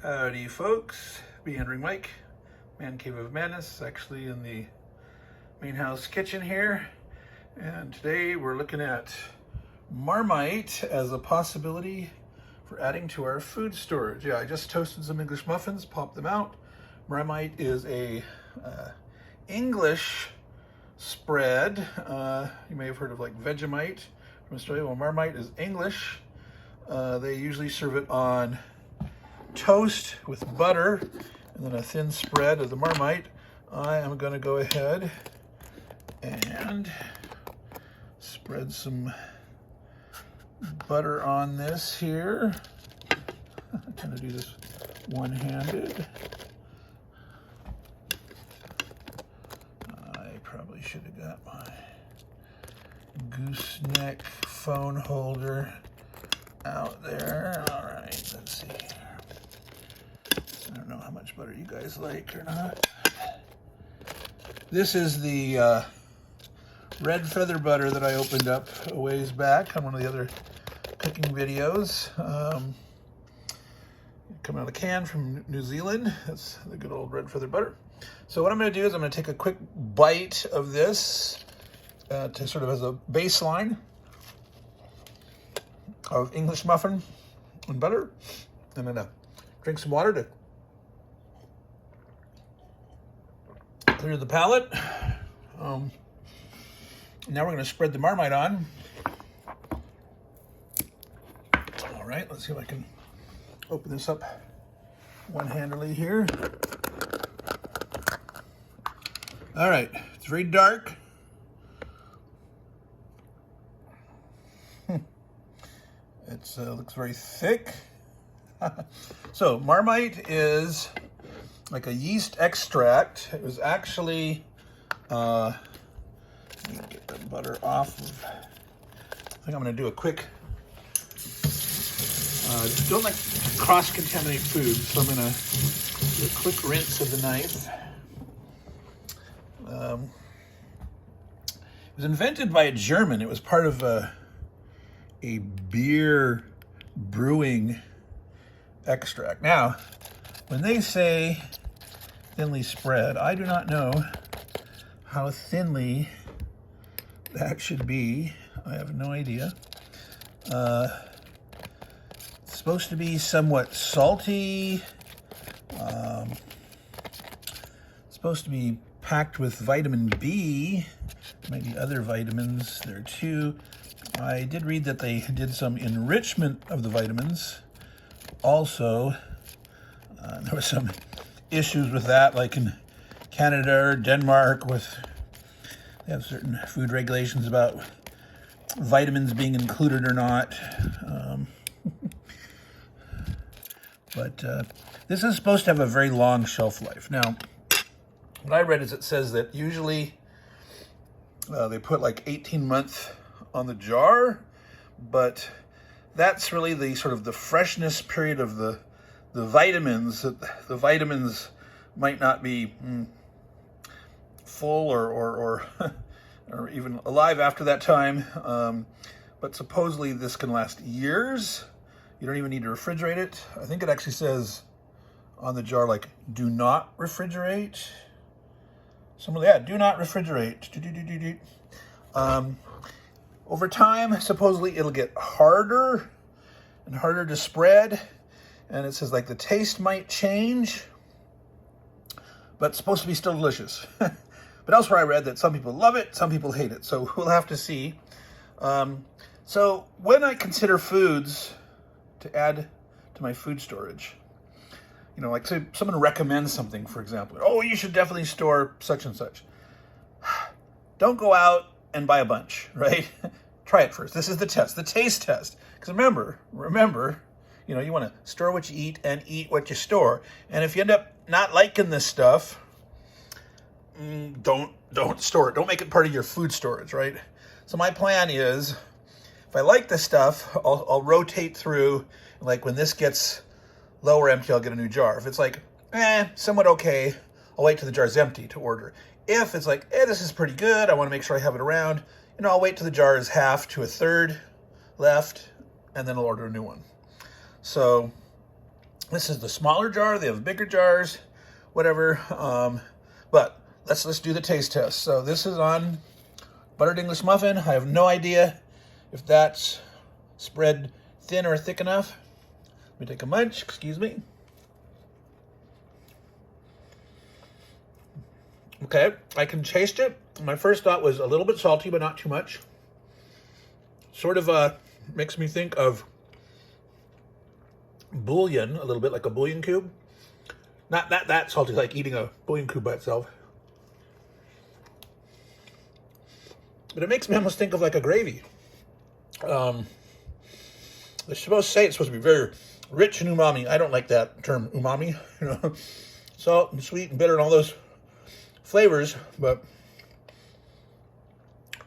Howdy folks, Meandering Mike, Man Cave of Madness, actually in the main house kitchen here. And today we're looking at Marmite as a possibility for adding to our food storage. Yeah, I just toasted some English muffins, popped them out. Marmite is a English spread. You may have heard of like Vegemite from Australia. Well, Marmite is English. They usually serve it on toast with butter and then a thin spread of the Marmite. I am going to go ahead and spread some butter on this here. I kind of do this one-handed. I probably should have got my gooseneck phone holder out there. All right, let's see here. I don't know how much butter you guys like or not. This is the red feather butter that I opened up a ways back on one of the other cooking videos. Coming out of a can from New Zealand. That's the good old red feather butter. So what I'm going to do is I'm going to take a quick bite of this to sort of as a baseline of English muffin and butter. I'm going to drink some water to clear the palate. Now we're going to spread the Marmite on. All right, let's see if I can open this up one-handedly here. All right, it's very dark. It looks very thick. So Marmite is like a yeast extract. It was actually, let me get the butter off of, I think I'm going to do a quick, don't like to cross-contaminate food, so I'm going to do a quick rinse of the knife. It was invented by a German. It was part of a beer brewing extract. Now, when they say thinly spread, I do not know how thinly that should be. I have no idea. It's supposed to be somewhat salty. It's supposed to be packed with vitamin B. Maybe other vitamins there too. I did read that they did some enrichment of the vitamins. Also, there were some issues with that, like in Canada or Denmark, they have certain food regulations about vitamins being included or not. But this is supposed to have a very long shelf life. Now, what I read is it says that usually they put like 18 months on the jar, but that's really the sort of the freshness period of the vitamins. The vitamins might not be full or even alive after that time, but supposedly this can last years. You don't even need to refrigerate it. I think it actually says on the jar, like, do not refrigerate. Do not refrigerate. Over time, supposedly it'll get harder and harder to spread. And it says like the taste might change, but it's supposed to be still delicious. But elsewhere I read that some people love it, some people hate it. So we'll have to see. So when I consider foods to add to my food storage, you know, like say someone recommends something, for example, oh, you should definitely store such and such. Don't go out and buy a bunch, right? Try it first. This is the test, the taste test. Because remember, you know, you want to store what you eat and eat what you store. And if you end up not liking this stuff, don't store it. Don't make it part of your food storage, right? So my plan is, if I like this stuff, I'll rotate through. Like when this gets low or empty, I'll get a new jar. If it's like, somewhat okay, I'll wait till the jar's empty to order. If it's like, this is pretty good, I want to make sure I have it around, you know, I'll wait till the jar is half to a third left, and then I'll order a new one. So This is the smaller jar. They have bigger jars, whatever. But let's do the taste test. So this is on buttered English muffin. I have no idea if that's spread thin or thick enough. Let me take a munch, excuse me. Okay, I can taste it. My first thought was a little bit salty, but not too much. Sort of makes me think of bouillon, a little bit like a bouillon cube. Not that salty, like eating a bouillon cube by itself. But it makes me almost think of like a gravy. They're supposed to say it's supposed to be very rich in umami. I don't like that term, umami. You know, salt and sweet and bitter and all those flavors, but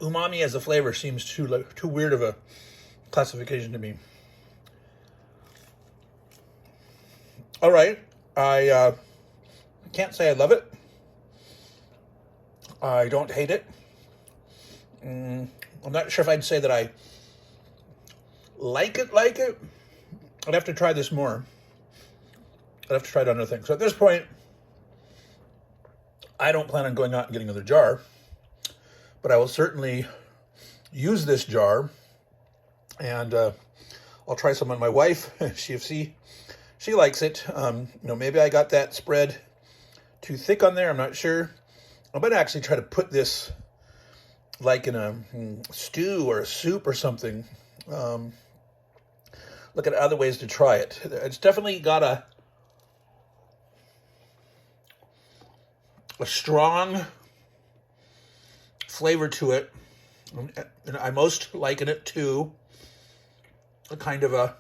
umami as a flavor seems too weird of a classification to me. All right, I can't say I love it. I don't hate it. I'm not sure if I'd say that I like it. I'd have to try this more. I'd have to try it on other things. So at this point, I don't plan on going out and getting another jar, but I will certainly use this jar, and I'll try some on my wife. She likes it. You know, maybe I got that spread too thick on there. I'm not sure. I might actually try to put this like in a stew or a soup or something. Look at other ways to try it. It's definitely got a strong flavor to it, and I most liken it to a kind of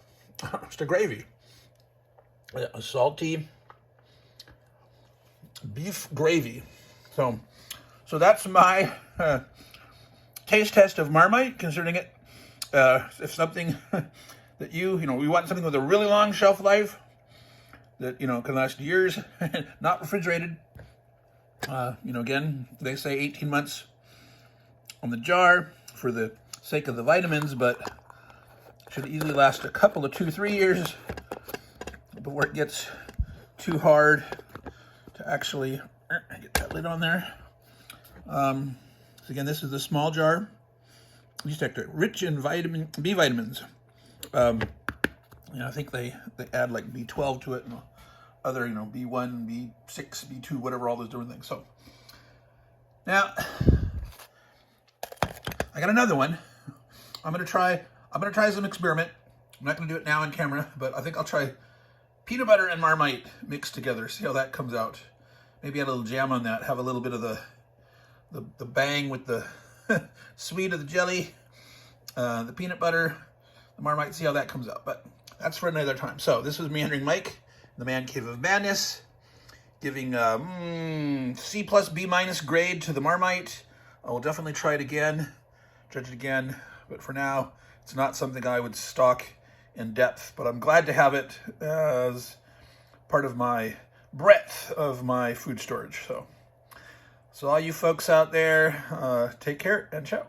just a gravy, a salty beef gravy. So that's my taste test of Marmite, considering it if something that we want something with a really long shelf life that can last years, not refrigerated. Again, they say 18 months on the jar for the sake of the vitamins, but should easily last a couple of 2-3 years before it gets too hard to actually get that lid on there. So again, this is the small jar. These are rich in B vitamins. I think they add like B12 to it and other, B1, B6, B2, whatever, all those different things. So now I got another one. I'm gonna try some experiment. I'm not gonna do it now on camera, but I think I'll try peanut butter and Marmite mixed together. See how that comes out. Maybe add a little jam on that. Have a little bit of the bang with the sweet of the jelly, the peanut butter, the Marmite. See how that comes out. But that's for another time. So this is Meandering Mike, the Man Cave of Madness, giving C plus B minus grade to the Marmite. I will definitely try it again, judge it again, but for now, it's not something I would stock in depth, but I'm glad to have it as part of my breadth of my food storage. So all you folks out there, take care and ciao.